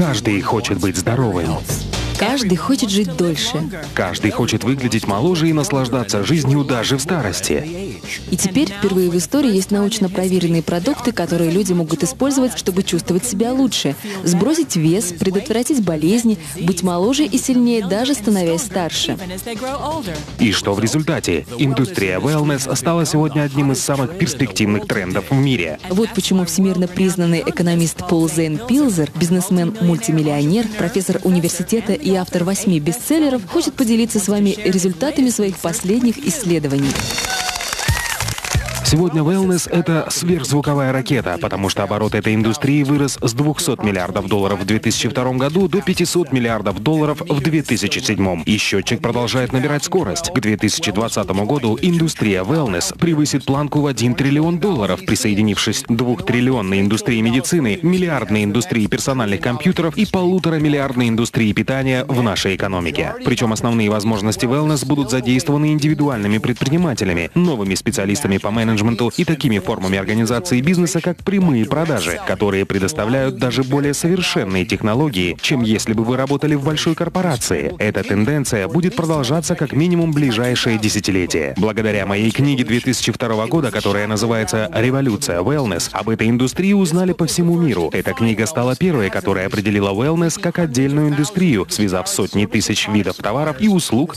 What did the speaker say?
Каждый хочет быть здоровым. Каждый хочет жить дольше. Каждый хочет выглядеть моложе и наслаждаться жизнью даже в старости. И теперь впервые в истории есть научно проверенные продукты, которые люди могут использовать, чтобы чувствовать себя лучше, сбросить вес, предотвратить болезни, быть моложе и сильнее, даже становясь старше. И что в результате? Индустрия wellness стала сегодня одним из самых перспективных трендов в мире. Вот почему всемирно признанный экономист Пол Зейн Пилзер, бизнесмен-мультимиллионер, профессор университета и автор 8 бестселлеров, хочет поделиться с вами результатами своих последних исследований. Сегодня wellness — это сверхзвуковая ракета, потому что оборот этой индустрии вырос с $200 миллиардов в 2002 году до $500 миллиардов в 2007. И счетчик продолжает набирать скорость. К 2020 году индустрия wellness превысит планку в $1 триллион, присоединившись к 2-триллионной индустрии медицины, миллиардной индустрии персональных компьютеров и 1,5-миллиардной индустрии питания в нашей экономике. Причем основные возможности wellness будут задействованы индивидуальными предпринимателями, новыми специалистами по менеджменту и такими формами организации бизнеса, как прямые продажи, которые предоставляют даже более совершенные технологии, чем если бы вы работали в большой корпорации. Эта тенденция будет продолжаться как минимум ближайшее десятилетие. Благодаря моей книге 2002 года, которая называется «Революция wellness», об этой индустрии узнали по всему миру. Эта книга стала первой, которая определила wellness как отдельную индустрию, связав сотни тысяч видов товаров и услуг